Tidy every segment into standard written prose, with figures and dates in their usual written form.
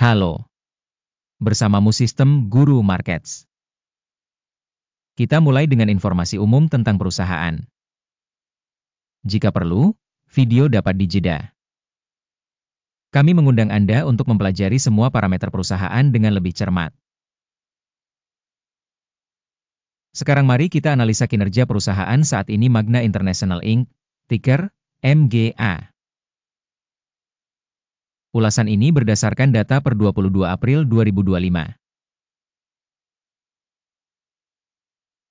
Halo, bersamamu Sistem Guru Markets. Kita mulai dengan informasi umum tentang perusahaan. Jika perlu, video dapat dijeda. Kami mengundang Anda untuk mempelajari semua parameter perusahaan dengan lebih cermat. Sekarang mari kita analisa kinerja perusahaan saat ini. Magna International Inc., ticker MGA. Ulasan ini berdasarkan data per 22 April 2025.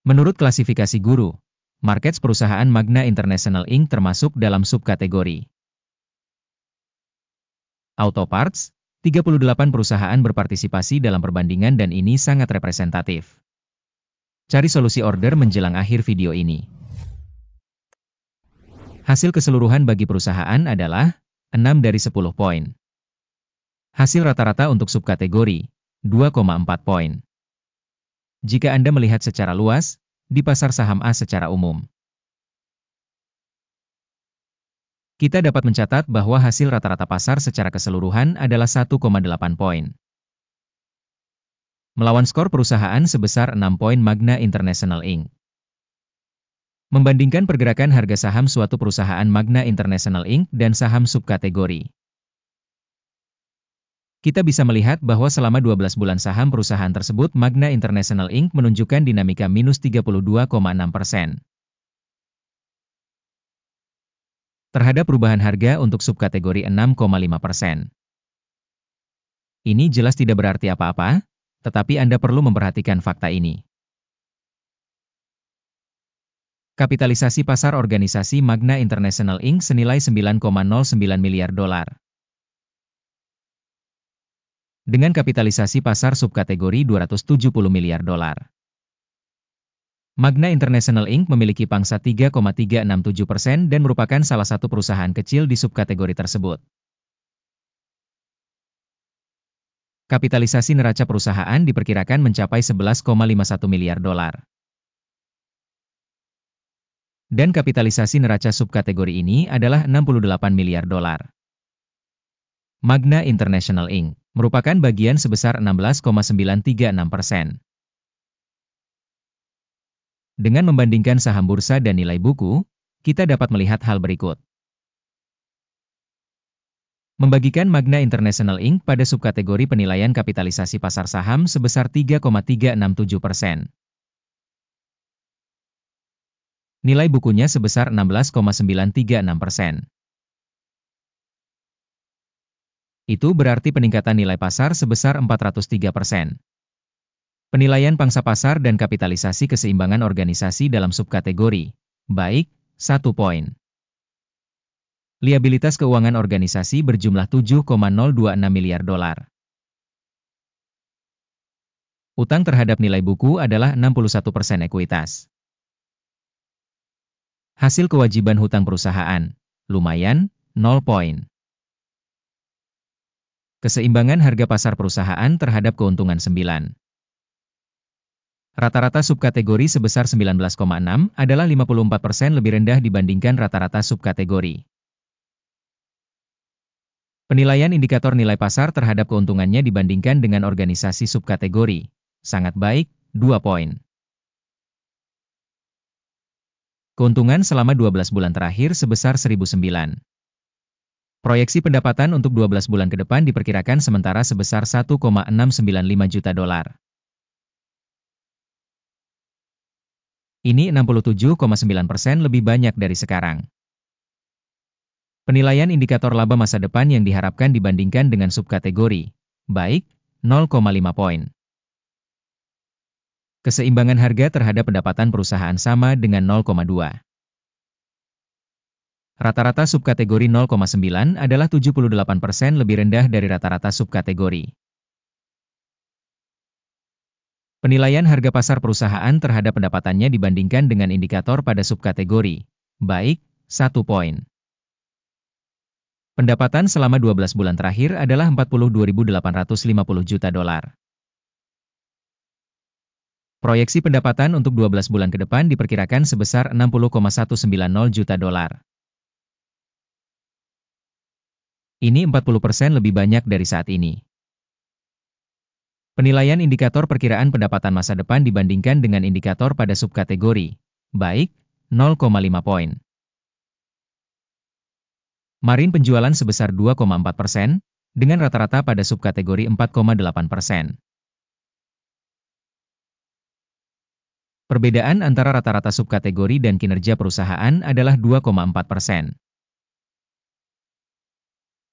Menurut klasifikasi Guru Markets, perusahaan Magna International Inc. termasuk dalam subkategori Auto Parts. 38 perusahaan berpartisipasi dalam perbandingan dan ini sangat representatif. Cari solusi order menjelang akhir video ini. Hasil keseluruhan bagi perusahaan adalah 6 dari 10 poin. Hasil rata-rata untuk subkategori, 2,4 poin. Jika Anda melihat secara luas, di pasar saham A secara umum, kita dapat mencatat bahwa hasil rata-rata pasar secara keseluruhan adalah 1,8 poin. Melawan skor perusahaan sebesar 6 poin Magna International Inc. Membandingkan pergerakan harga saham suatu perusahaan Magna International Inc. dan saham subkategori, kita bisa melihat bahwa selama 12 bulan saham perusahaan tersebut Magna International Inc. menunjukkan dinamika minus 32,6%. Terhadap perubahan harga untuk subkategori 6,5%. Ini jelas tidak berarti apa-apa, tetapi Anda perlu memperhatikan fakta ini. Kapitalisasi pasar organisasi Magna International Inc. senilai 9,09 miliar dolar. Dengan kapitalisasi pasar subkategori 270 miliar dolar. Magna International Inc. memiliki pangsa 3,367% dan merupakan salah satu perusahaan kecil di subkategori tersebut. Kapitalisasi neraca perusahaan diperkirakan mencapai 11,51 miliar dolar. Dan kapitalisasi neraca subkategori ini adalah 68 miliar dolar. Magna International Inc. merupakan bagian sebesar 16,936%. Dengan membandingkan saham bursa dan nilai buku, kita dapat melihat hal berikut. Membagikan Magna International Inc. pada subkategori penilaian kapitalisasi pasar saham sebesar 3,367%. Nilai bukunya sebesar 16,936%. Itu berarti peningkatan nilai pasar sebesar 403%. Penilaian pangsa pasar dan kapitalisasi keseimbangan organisasi dalam subkategori, baik, 1 poin. Liabilitas keuangan organisasi berjumlah 7,026 miliar dolar. Utang terhadap nilai buku adalah 61% ekuitas. Hasil kewajiban hutang perusahaan, lumayan, 0 poin. Keseimbangan harga pasar perusahaan terhadap keuntungan 9. Rata-rata subkategori sebesar 19,6 adalah 54% lebih rendah dibandingkan rata-rata subkategori. Penilaian indikator nilai pasar terhadap keuntungannya dibandingkan dengan organisasi subkategori, sangat baik, 2 poin. Keuntungan selama 12 bulan terakhir sebesar 1.009. Proyeksi pendapatan untuk 12 bulan ke depan diperkirakan sementara sebesar 1,695 juta dolar. Ini 67,9% lebih banyak dari sekarang. Penilaian indikator laba masa depan yang diharapkan dibandingkan dengan subkategori, baik, 0,5 poin. Keseimbangan harga terhadap pendapatan perusahaan sama dengan 0,2. Rata-rata subkategori 0,9 adalah 78% lebih rendah dari rata-rata subkategori. Penilaian harga pasar perusahaan terhadap pendapatannya dibandingkan dengan indikator pada subkategori, baik, 1 poin. Pendapatan selama 12 bulan terakhir adalah 42.850 juta dolar. Proyeksi pendapatan untuk 12 bulan ke depan diperkirakan sebesar 60,190 juta dolar. Ini 40% lebih banyak dari saat ini. Penilaian indikator perkiraan pendapatan masa depan dibandingkan dengan indikator pada subkategori, baik, 0,5 poin. Marine penjualan sebesar 2,4%, dengan rata-rata pada subkategori 4,8%. Perbedaan antara rata-rata subkategori dan kinerja perusahaan adalah 2,4%.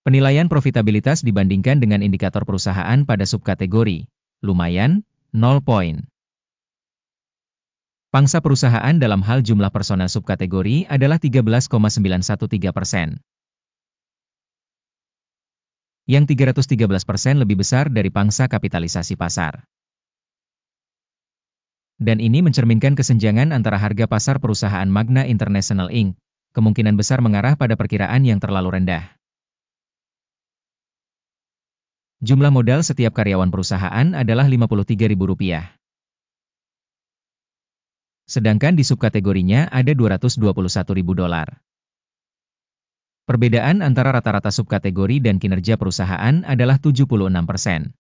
Penilaian profitabilitas dibandingkan dengan indikator perusahaan pada subkategori, lumayan, 0 poin. Pangsa perusahaan dalam hal jumlah personel subkategori adalah 13,913%. Yang 313% lebih besar dari pangsa kapitalisasi pasar. Dan ini mencerminkan kesenjangan antara harga pasar perusahaan Magna International Inc. kemungkinan besar mengarah pada perkiraan yang terlalu rendah. Jumlah modal setiap karyawan perusahaan adalah Rp53.000. Sedangkan di subkategorinya ada $221.000. Perbedaan antara rata-rata subkategori dan kinerja perusahaan adalah 76%.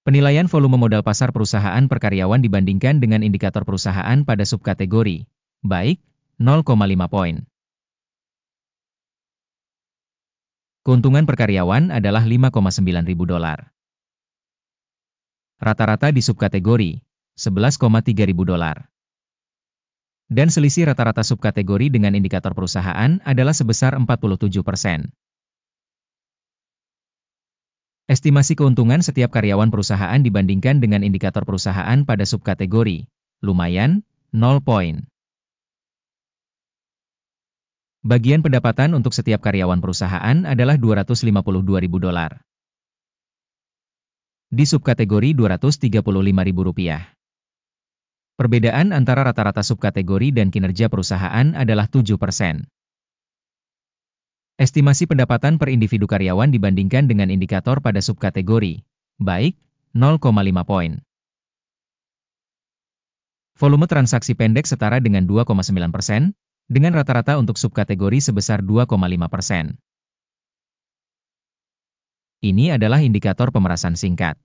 Penilaian volume modal pasar perusahaan per karyawan dibandingkan dengan indikator perusahaan pada subkategori, baik, 0,5 poin. Keuntungan per karyawan adalah $5,900. Rata-rata di subkategori, $11,300. Dan selisih rata-rata subkategori dengan indikator perusahaan adalah sebesar 47%. Estimasi keuntungan setiap karyawan perusahaan dibandingkan dengan indikator perusahaan pada subkategori, lumayan, 0 poin. Bagian pendapatan untuk setiap karyawan perusahaan adalah $252.000. Di subkategori $235.000. Perbedaan antara rata-rata subkategori dan kinerja perusahaan adalah 7%. Estimasi pendapatan per individu karyawan dibandingkan dengan indikator pada subkategori, baik, 0,5 poin. Volume transaksi pendek setara dengan 2,9%, dengan rata-rata untuk subkategori sebesar 2,5%. Ini adalah indikator pemerasan singkat.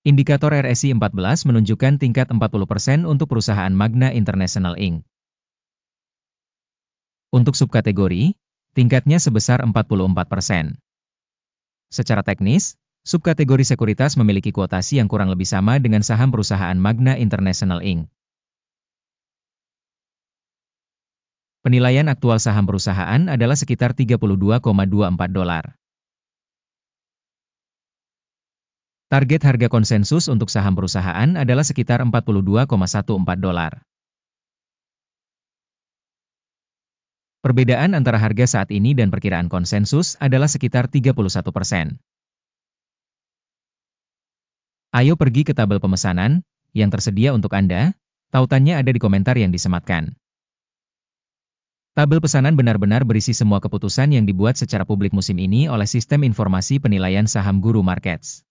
Indikator RSI 14 menunjukkan tingkat 40% untuk perusahaan Magna International Inc. Untuk subkategori, tingkatnya sebesar 44%. Secara teknis, subkategori sekuritas memiliki kuotasi yang kurang lebih sama dengan saham perusahaan Magna International Inc. Penilaian aktual saham perusahaan adalah sekitar $32,24. Target harga konsensus untuk saham perusahaan adalah sekitar $42,14. Perbedaan antara harga saat ini dan perkiraan konsensus adalah sekitar 31%. Ayo pergi ke tabel pemesanan yang tersedia untuk Anda, tautannya ada di komentar yang disematkan. Tabel pesanan benar-benar berisi semua keputusan yang dibuat secara publik musim ini oleh Sistem Informasi Penilaian Saham Guru Markets.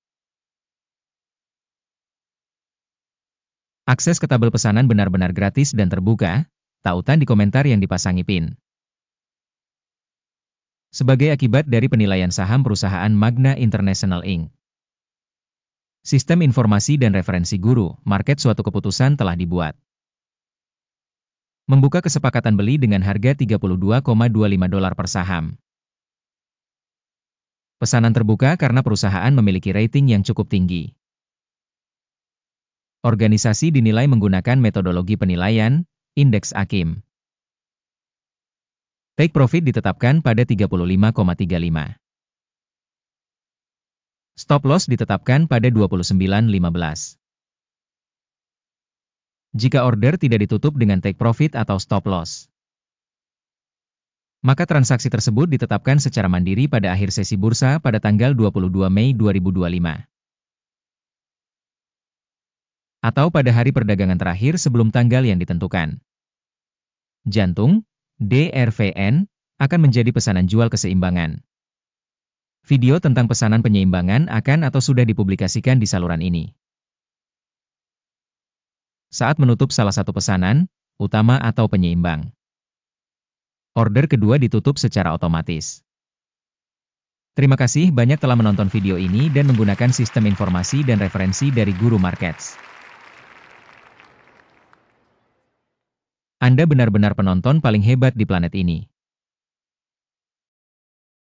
Akses ke tabel pesanan benar-benar gratis dan terbuka, tautan di komentar yang dipasangi pin. Sebagai akibat dari penilaian saham perusahaan Magna International Inc. Sistem Informasi dan Referensi Guru Market suatu keputusan telah dibuat. Membuka kesepakatan beli dengan harga $32,25 per saham. Pesanan terbuka karena perusahaan memiliki rating yang cukup tinggi. Organisasi dinilai menggunakan metodologi penilaian, indeks AKIM. Take profit ditetapkan pada 35,35. Stop loss ditetapkan pada 29,15. Jika order tidak ditutup dengan take profit atau stop loss, maka transaksi tersebut ditetapkan secara mandiri pada akhir sesi bursa pada tanggal 22 Mei 2025. Atau pada hari perdagangan terakhir sebelum tanggal yang ditentukan. Jantung, DRVN, akan menjadi pesanan jual keseimbangan. Video tentang pesanan penyeimbangan akan atau sudah dipublikasikan di saluran ini. Saat menutup salah satu pesanan, utama atau penyeimbang, order kedua ditutup secara otomatis. Terima kasih banyak telah menonton video ini dan menggunakan sistem informasi dan referensi dari Guru Markets. Anda benar-benar penonton paling hebat di planet ini.